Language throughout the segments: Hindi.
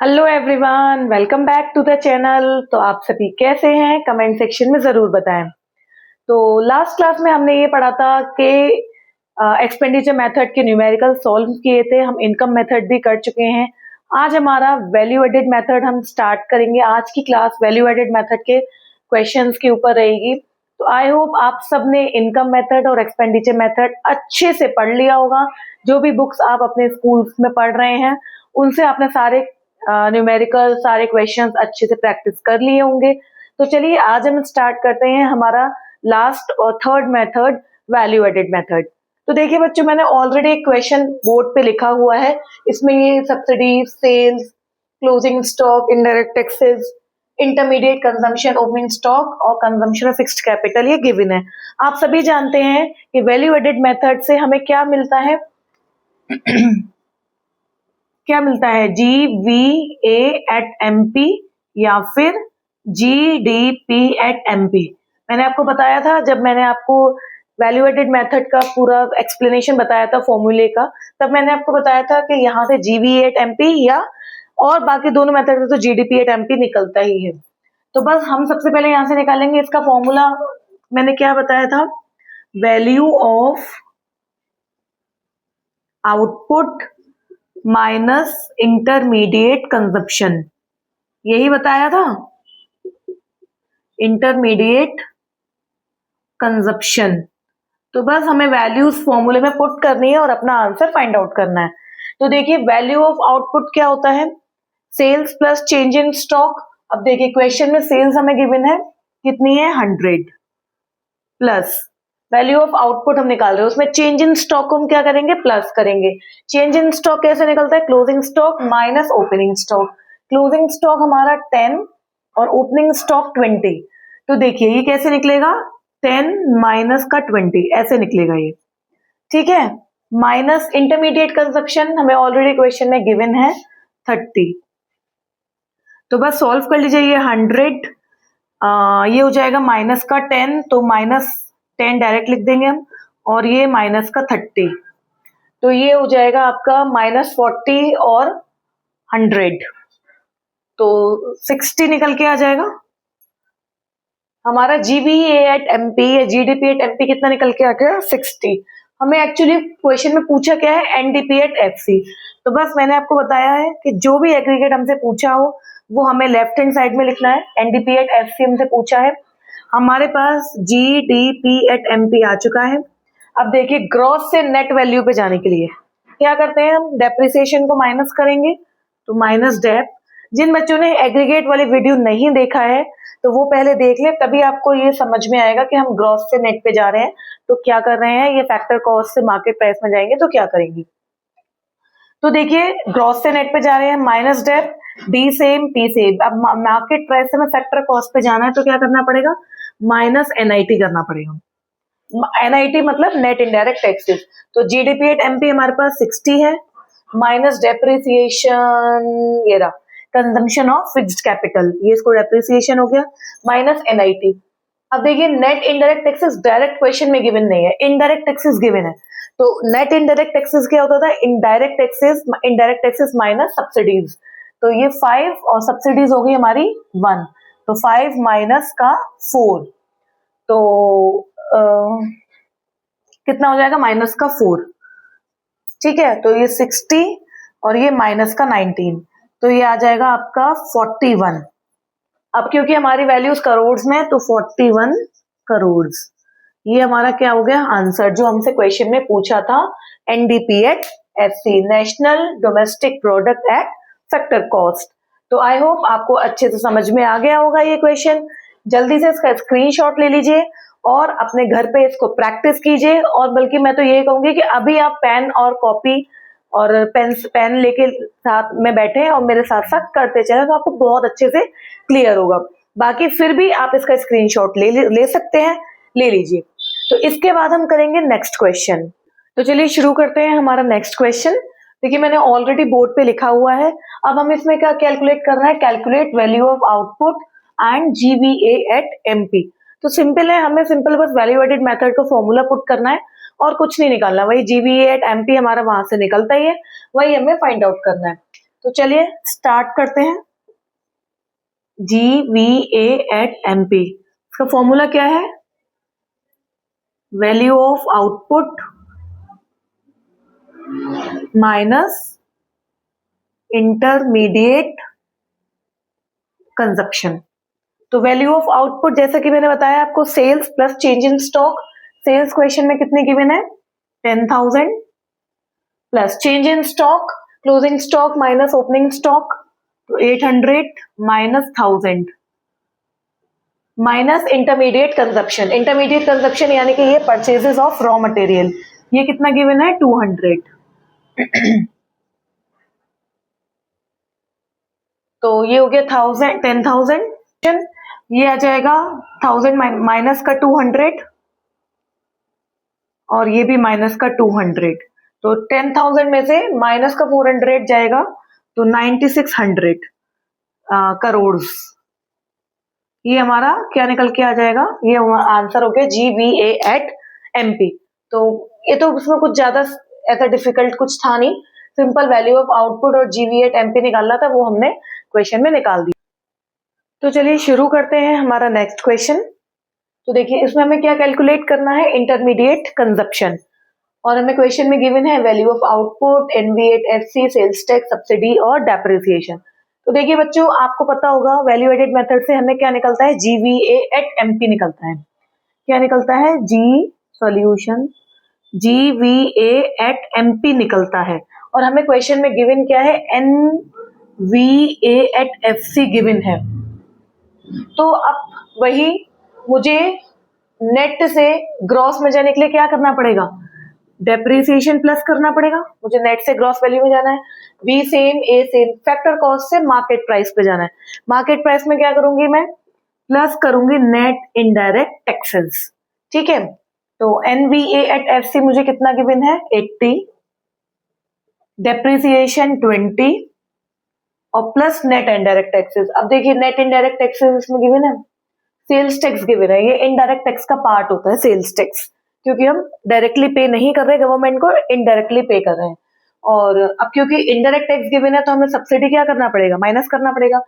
Hello everyone, welcome back to the channel. तो आप सभी कैसे हैं? कमेंट सेक्शन में ज़रूर बताएं। तो लास्ट क्लास में हमने ये पढ़ा था कि एक्सपेंडिचर मेथड के न्यूमेरिकल सॉल्व किए थे, हम इनकम मेथड भी कर चुके हैं। आज हमारा वैल्यू एडेड मेथड हम स्टार्ट करेंगे। आज की क्लास वैल्यू एडेड मेथड के क्वेश्चंस के ऊपर रहेगी। तो आई होप आप सबने इनकम मेथड और एक्सपेंडिचर मेथड अच्छे से पढ़ लिया होगा। जो भी बुक्स आप अपने स्कूल्स में पढ़ रहे हैं उनसे आपने सारे न्यूमेरिकल सारे क्वेश्चंस अच्छे से प्रैक्टिस कर लिए होंगे। तो चलिए आज हम स्टार्ट करते हैं हमारा लास्ट और third method, value added method. तो देखिए बच्चों, मैंने ऑलरेडी एक क्वेश्चन बोर्ड पे लिखा हुआ है। इसमें ये subsidy, sales, closing stock, indirect taxes, intermediate consumption, opening stock और कंजम्पशन ऑफ फिक्स्ड कैपिटल ये गिवन है। आप सभी जानते हैं कि वैल्यू एडेड मेथड से हमें क्या मिलता है क्या मिलता है? GVA एट MP या फिर GDP एट MP। मैंने आपको बताया था, जब मैंने आपको वैल्यू एडेड मेथड का पूरा एक्सप्लेनेशन बताया था फॉर्मूले का, तब मैंने आपको बताया था कि यहाँ से GVA एट MP या और बाकी दोनों मेथड से तो GDP एट MP निकलता ही है। तो बस हम सबसे पहले यहाँ से निकालेंगे इसका फॉर्मूला। मैंने क्या बताया था? Value of output minus intermediate consumption, यही बताया था, इंटरमीडिएट कंजप्शन। तो बस हमें वैल्यूज फॉर्मूले में पुट करनी है और अपना आंसर फाइंड आउट करना है। तो देखिए वैल्यू ऑफ आउटपुट क्या होता है? Sales plus change in stock. अब देखिए क्वेश्चन में सेल्स हमें गिवन है, कितनी है? 100 प्लस वैल्यू ऑफ आउटपुट हम निकाल रहे हैं, उसमें चेंज इन स्टॉक को हम क्या करेंगे? प्लस करेंगे। चेंज इन स्टॉक कैसे निकलता है? Closing stock minus opening stock. Closing stock हमारा 10 और ओपनिंग स्टॉक 20। तो देखिए ये कैसे निकलेगा? 10 माइनस का 20 ऐसे निकलेगा ये, ठीक है। माइनस इंटरमीडिएट कंजप्शन हमें ऑलरेडी क्वेश्चन में गिवन है 30। तो बस सॉल्व कर लीजिए। ये 100 ये हो जाएगा माइनस का 10, तो माइनस 10 डायरेक्ट लिख देंगे हम, और ये माइनस का 30, तो ये हो जाएगा आपका माइनस 40 और 100, तो 60 निकल के आ जाएगा। हमारा GVA एट MP या GDP एट MP कितना निकल के आ गया? 60। हमें एक्चुअली क्वेश्चन में पूछा क्या है? NDP at FC। तो बस मैंने आपको बताया है कि जो भी एग्रीगेट हमसे पूछा हो वो हमें लेफ्ट हैंड साइड में लिखना है। NDP एट FC हमसे पूछा है, हमारे पास GDP एट MP आ चुका है। अब देखिए ग्रॉस से नेट वैल्यू पे जाने के लिए क्या करते हैं हम? डेप्रिसिएशन को माइनस करेंगे, तो माइनस डेप। जिन बच्चों ने एग्रीगेट वाली वीडियो नहीं देखा है तो वो पहले देख ले, तभी आपको ये समझ में आएगा कि हम ग्रॉस से नेट पे जा रहे हैं तो क्या कर रहे हैं। ये फैक्टर कॉस्ट से मार्केट प्राइस में जाएंगे तो क्या करेंगे? तो देखिए ग्रॉस से नेट पे जा रहे हैं, minus dep, D same P same. अब मार्केट प्राइस से हमें फैक्टर कॉस्ट पे जाना है तो क्या करना पड़ेगा? माइनस NIT करना पड़ेगा। NIT मतलब नेट इनडायरेक्ट टैक्सेस। तो GDP एट MP हमारे पास 60 है, माइनस डेप्रिसिएशन, ये रहा कंजम्पशन ऑफ फिक्स्ड कैपिटल, ये इसको डेप्रिसिएशन हो गया, माइनस NIT। अब देखिए net indirect taxes direct question में गिवन नहीं है, इनडायरेक्ट टैक्सेस गिवन है। तो नेट इनडायरेक्ट टैक्सेस क्या होता था? Indirect taxes minus subsidies. तो ये 5 और सब्सिडीज हो गई हमारी 1, तो 5 माइनस का 4, तो कितना हो जाएगा? माइनस का 4, ठीक है। तो ये 60 और ये माइनस का 19, तो ये आ जाएगा आपका 41। अब क्योंकि हमारी वैल्यूज करोड़ में, तो 41 करोड़, ये हमारा क्या हो गया? आंसर जो हमसे क्वेश्चन में पूछा था, NDP at FC, national domestic product at factor cost. तो आई होप आपको अच्छे से समझ में आ गया होगा ये क्वेश्चन। जल्दी से इसका स्क्रीनशॉट ले लीजिए और अपने घर पे इसको प्रैक्टिस कीजिए। और बल्कि मैं तो ये कहूंगी कि अभी आप पेन और कॉपी और पेन लेके साथ में बैठे और मेरे साथ साथ करते चले, तो आपको बहुत अच्छे से क्लियर होगा। बाकी फिर भी आप इसका स्क्रीनशॉट ले सकते हैं, ले लीजिए। तो इसके बाद हम करेंगे नेक्स्ट क्वेश्चन। तो चलिए शुरू करते हैं हमारा नेक्स्ट क्वेश्चन। देखिए मैंने ऑलरेडी बोर्ड पे लिखा हुआ है। अब हम इसमें क्या कैलकुलेट करना है? Calculate value of output and GVA at MP। तो सिंपल है, हमें सिंपल बस वैल्यू एडेड मेथड का फॉर्मूला पुट करना है और कुछ नहीं निकालना। वही GVA एट MP हमारा वहां से निकलता ही है, वही हमें फाइंड आउट करना है। तो चलिए स्टार्ट करते हैं। GVA@MP, इसका फॉर्मूला क्या है? Value of output minus intermediate consumption. तो वैल्यू ऑफ आउटपुट जैसा कि मैंने बताया आपको, sales plus change in stock. Sales question में कितने गिवन है? 10,000 plus change in stock, closing stock minus opening stock, तो 800 minus 1000 minus intermediate consumption. Intermediate consumption यानी कि ये परचेजेस ऑफ रॉ मटेरियल, ये कितना गिवन है? 200। तो ये हो गया 10,000, ये आ जाएगा 1000 माइनस का 200 और ये भी माइनस का 200। तो 10,000 में से माइनस का 400 जाएगा तो 9600 करोड़। ये हमारा क्या निकल के आ जाएगा? ये आंसर हो गया GVA@MP। तो ये तो उसमें कुछ ज्यादा ऐसा डिफिकल्ट कुछ था नहीं, सिंपल वैल्यू ऑफ आउटपुट और GVA@MP निकालना था, वो हमने क्वेश्चन में निकाल दिया। तो चलिए शुरू करते हैं हमारा नेक्स्ट क्वेश्चन। तो देखिए इसमें हमें क्या कैलकुलेट करना है? Intermediate consumption. और हमें क्वेश्चन में गिवन है value of output, NV8FC, sales tax, subsidy और डेप्रिसिएशन। तो देखिए बच्चों, आपको पता होगा वैल्यू एडेड मेथड से हमें क्या निकलता है? GVA@MP निकलता है। क्या निकलता है? GVA@MP निकलता है। और हमें क्वेश्चन में गिवन क्या है? NVA@FC गिवन है। तो अब वही मुझे नेट से ग्रॉस में जाने के लिए क्या करना पड़ेगा? डेप्रिसिएशन प्लस करना पड़ेगा। मुझे नेट से ग्रॉस वैल्यू में जाना है। बी सेम, ए सेम, फैक्टर कॉस्ट से मार्केट प्राइस पे जाना है। मार्केट प्राइस में क्या करूंगी मैं? प्लस करूंगी नेट इनडायरेक्ट टैक्सेस। ठीक है, तो NVA@FC मुझे कितना गिवन है? 80, डेप्रिसिएशन 20 और प्लस नेट इनडायरेक्ट टैक्सेस। अब देखिए नेट इनडायरेक्ट टैक्सेस इसमें गिवन है, सेल्स टैक्स गिवन है। ये इनडायरेक्ट टैक्स का पार्ट होता है सेल्स टैक्स, क्योंकि हम डायरेक्टली पे नहीं कर रहे गवर्नमेंट को, इनडायरेक्टली पे कर रहे हैं। और अब क्योंकि इनडायरेक्ट टैक्स गिवन है तो हमें सब्सिडी क्या करना पड़ेगा? माइनस करना पड़ेगा।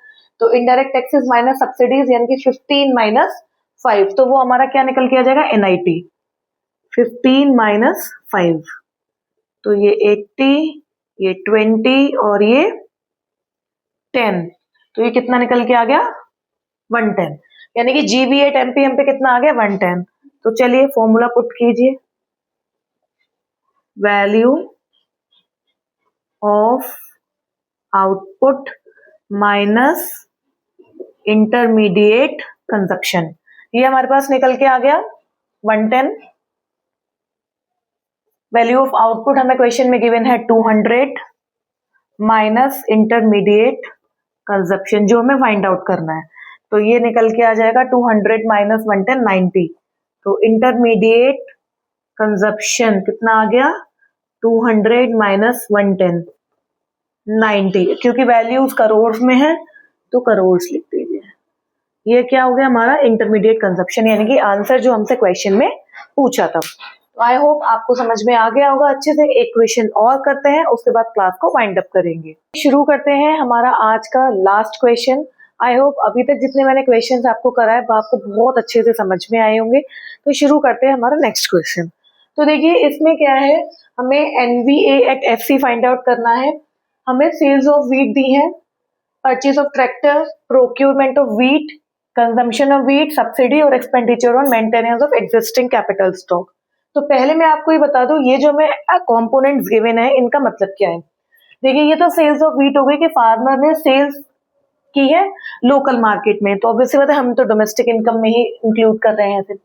तो इनडायरेक्ट टैक्सेस माइनस सब्सिडीज यानी कि 15 माइनस 5, तो वो हमारा क्या निकल के आ जाएगा? NIT। 15 माइनस 5, तो ये 80, ये 20 और ये 10, तो ये कितना निकल के आ गया? 110। यानी कि GVA@MP हम पे कितना आ गया? 110। तो चलिए फॉर्मूला पुट कीजिए, value of output minus intermediate consumption. ये हमारे पास निकल के आ गया 110। वैल्यू ऑफ आउटपुट हमें क्वेश्चन में गिवन है 200 माइनस इंटरमीडिएट कंजप्शन, जो हमें फाइंड आउट करना है। तो ये निकल के आ जाएगा 200 माइनस 110, 90। तो इंटरमीडिएट कंजप्शन कितना आ गया? 200 माइनस 110, 90। क्योंकि वैल्यूज करोड़ में है तो करोड़ लिख दीजिए। ये क्या हो गया हमारा? इंटरमीडिएट कंजप्शन, यानी कि आंसर जो हमसे क्वेश्चन में पूछा था। तो आई होप आपको समझ में आ गया होगा अच्छे से। एक क्वेश्चन और करते हैं, उसके बाद क्लास को वाइंड अप करेंगे। शुरू करते हैं हमारा आज का लास्ट क्वेश्चन। आई होप अभी तक जितने मैंने क्वेश्चंस आपको कराए वो आपको बहुत अच्छे से समझ में आए होंगे। तो शुरू करते हैं हमारा नेक्स्ट क्वेश्चन। तो देखिए इसमें क्या है, हमें NVA@FC फाइंड आउट करना है। हमें सेल्स ऑफ व्हीट दी है, purchase of tractor, procurement of wheat, consumption of wheat, subsidy और expenditure on maintenance of existing capital stock. तो पहले मैं आपको ये बता दूं, ये जो मैं कंपोनेंट्स गिवन है इनका मतलब क्या है। देखिए ये तो सेल्स ऑफ व्हीट हो गई कि फार्मर ने सेल्स की है लोकल मार्केट में, तो ऑब्वियसली बात है हम तो डोमेस्टिक इनकम में ही इंक्लूड कर रहे हैं फिर।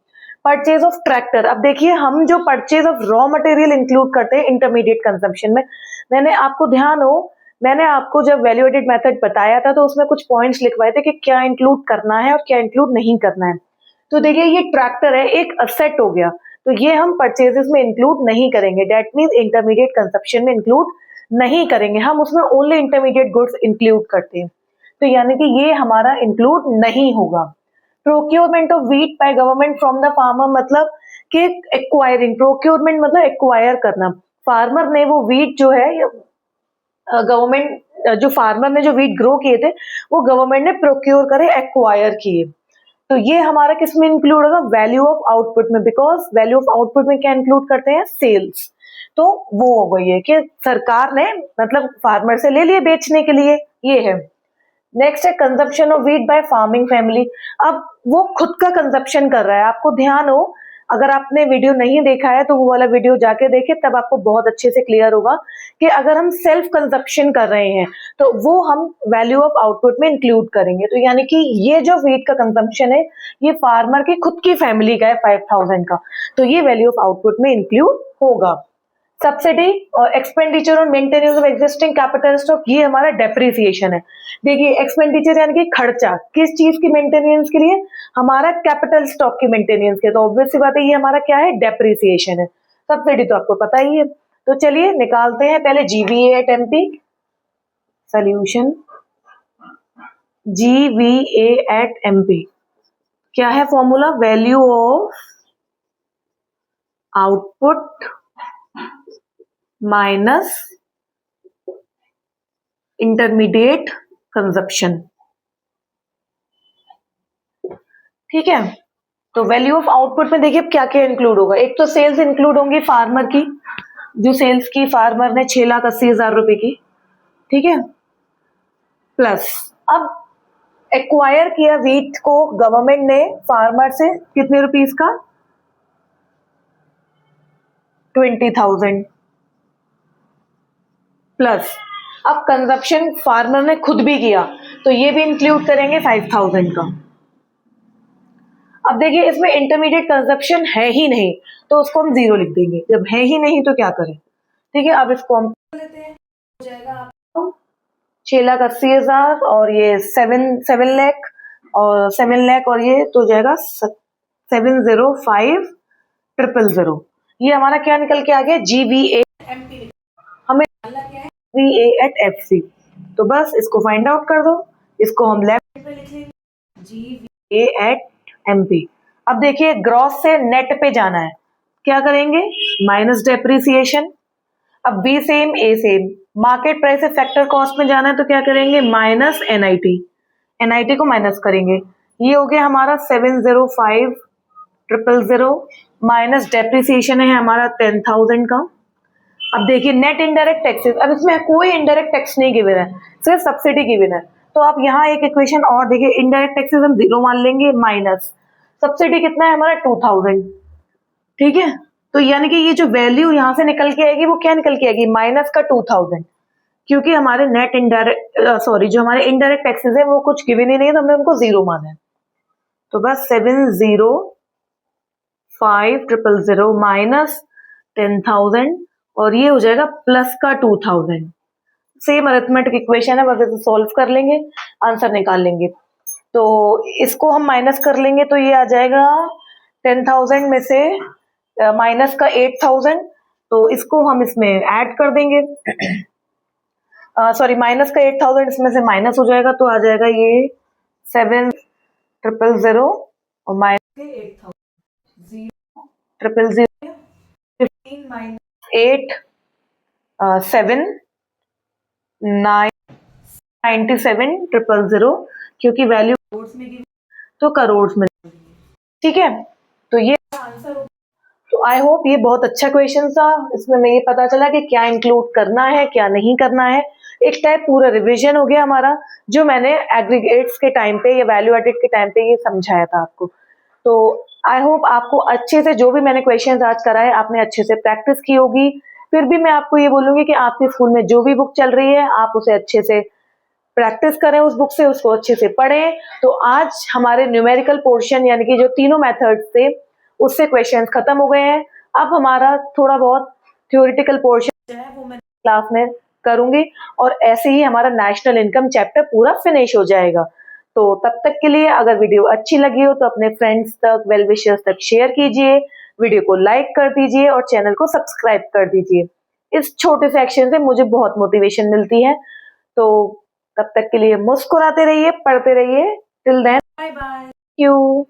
परचेज ऑफ ट्रैक्टर, अब देखिए हम जो purchase of raw material include करते हैं इंटरमीडिएट कंजम्पशन में, मैंने आपको ध्यान हो, मैंने आपको जब वैल्यू एडेड मेथड बताया था तो उसमें कुछ पॉइंट्स लिखवाए थे कि क्या इंक्लूड करना है और क्या इंक्लूड नहीं करना है। तो देखिए ये ट्रैक्टर है, एक असेट हो गया, तो ये हम परचेजेस में इंक्लूड नहीं करेंगे। दैट मीन्स इंटरमीडिएट कंजप्शन में इंक्लूड नहीं करेंगे हम, उसमें ओनली इंटरमीडिएट गुड्स इंक्लूड करते हैं, तो यानी कि ये हमारा इंक्लूड नहीं होगा। Procurement of wheat by government from the farmer, मतलब कि एक्वायरिंग, प्रोक्योरमेंट मतलब एक्वायर करना, फार्मर ने वो व्हीट जो है गवर्नमेंट जो फार्मर ने जो वीट ग्रो किए थे वो गवर्नमेंट ने प्रोक्योर करे, एक्वायर किए। तो ये हमारा किस में इंक्लूड होगा? वैल्यू ऑफ आउटपुट में, बिकॉज वैल्यू ऑफ आउटपुट में क्या इंक्लूड करते हैं? सेल्स। तो वो हो गई है कि सरकार ने मतलब फार्मर से ले लिए बेचने के लिए, ये है। नेक्स्ट है consumption of wheat by farming family. अब वो खुद का कंजप्शन कर रहा है। आपको ध्यान हो, अगर आपने वीडियो नहीं देखा है तो वो वाला वीडियो जाके देखे, तब आपको बहुत अच्छे से क्लियर होगा कि अगर हम सेल्फ कंजप्शन कर रहे हैं तो वो हम वैल्यू ऑफ आउटपुट में इंक्लूड करेंगे। तो यानी कि ये जो व्हीट का कंजप्शन है ये फार्मर की खुद की फैमिली का है 5000 का, तो ये वैल्यू ऑफ आउटपुट में इंक्लूड होगा। सब्सिडी और एक्सपेंडिचर और maintenance of existing capital stock, ये हमारा डेप्रिसिएशन है। देखिए एक्सपेंडिचर यानी कि खर्चा किस चीज की मेंटेनेंस के लिए? हमारा कैपिटल स्टॉक की मेंटेनेंस के, तो ऑब्वियस सी बात है ये हमारा क्या है? डेप्रिसिएशन है। सब्सिडी तो आपको पता ही है। तो चलिए निकालते हैं पहले GVA eight MP. Solution GVA eight MP क्या है formula? Value of output minus intermediate consumption. ठीक है, तो वैल्यू ऑफ आउटपुट में देखिए क्या क्या इंक्लूड होगा। एक तो सेल्स इंक्लूड होंगी फार्मर की, जो सेल्स की फार्मर ने 6,80,000 रुपए की, ठीक है। प्लस अब एक्वायर किया व्हीट को गवर्नमेंट ने फार्मर से कितने रुपीस का? 20,000 प्लस अब कंजप्शन फार्मर ने खुद भी किया तो ये भी इंक्लूड करेंगे 5,000 का। अब देखिए इसमें इंटरमीडिएट कंजप्शन है ही नहीं तो उसको हम 0 लिख देंगे। जब है ही नहीं तो क्या करें? ठीक है, अब इसको हम लेते हैं, हो जाएगा आपको 6,80,000 और ये 7 लाख और 7 लाख और ये तो जाएगा 705,000। ये हमारा क्या निकल के आ गया? GVA MP. हमें क्या है? VA at FC। तो बस इसको फाइंड आउट कर दो, इसको हम लेफ्ट पे लिख लेंगे GVA at MP। अब देखिए ग्रॉस से नेट पे जाना है, क्या करेंगे? Minus depreciation. अब B same A same, market price से फैक्टर कॉस्ट में जाना है तो क्या करेंगे? माइनस NIT को माइनस करेंगे। ये हो गया हमारा 705,000 माइनस डेप्रिसिएशन है हमारा 10,000 का। अब देखिए नेट इनडायरेक्ट टैक्सेस, अब इसमें कोई इनडायरेक्ट टैक्स नहीं गिवन है, सिर्फ सब्सिडी गिवन है। तो आप यहाँ एक इक्वेशन और देखिए, इनडायरेक्ट टैक्सेस हम 0 मान लेंगे, माइनस सब्सिडी कितना है हमारा? 2,000। ठीक है, तो यानी कि ये जो वैल्यू यहाँ से निकल के आएगी वो क्या निकल के आएगी? माइनस का 2,000, क्योंकि हमारे नेट इनडायरेक्ट जो हमारे इनडायरेक्ट टैक्सेस है वो कुछ गिवन ही नहीं है तो हमने उनको 0 माना है। तो बस 705,000 माइनस 10,000 और ये हो जाएगा प्लस का 2,000। सेम अरिथमेटिक इक्वेशन है, बस इसे सॉल्व कर लेंगे, आंसर निकाल लेंगे। तो इसको हम माइनस कर लेंगे तो ये आ जाएगा 10,000 में से माइनस का 8,000, तो इसको हम इसमें ऐड कर देंगे। सॉरी, माइनस का 8,000 इसमें से माइनस हो जाएगा तो आ जाएगा ये 7,000 और माइनस 8,000 15 माइनस 8 7 9 97,000 क्योंकि वैल्यू करोड़ में गिवन तो करोड़ में। ठीक है, तो ये आंसर हो। तो आई होप ये बहुत अच्छा क्वेश्चन था, इसमें मैं ये पता चला कि क्या इंक्लूड करना है क्या नहीं करना है। एक टाइप पूरा रिवीजन हो गया हमारा, जो मैंने एग्रीगेट्स के टाइम पे या वैल्यू एडेड के टाइम पे ये समझाया था आपको। तो आई होप आपको अच्छे से जो भी मैंने क्वेश्चंस आज कराए आपने अच्छे से प्रैक्टिस की होगी। फिर भी मैं आपको ये बोलूंगी कि आपके स्कूल में जो भी बुक चल रही है आप उसे अच्छे से प्रैक्टिस करें, उस बुक से उसको अच्छे से पढ़ें। तो आज हमारे न्यूमेरिकल पोर्शन यानी कि जो तीनों मेथड्स थे उससे क्वेश्चंस खत्म हो गए हैं। अब हमारा थोड़ा बहुत थ्योरेटिकल पोर्शन जो है वो मैं क्लास में करूंगी और ऐसे ही हमारा नेशनल इनकम चैप्टर पूरा फिनिश हो जाएगा। तो तब तक के लिए अगर वीडियो अच्छी लगी हो तो अपने फ्रेंड्स तक, वेल विशर्स तक शेयर कीजिए, वीडियो को लाइक कर दीजिए और चैनल को सब्सक्राइब कर दीजिए। इस छोटे से एक्शन से मुझे बहुत मोटिवेशन मिलती है। तो तब तक के लिए मुस्कुराते रहिए, पढ़ते रहिए। Till then bye bye, thank you.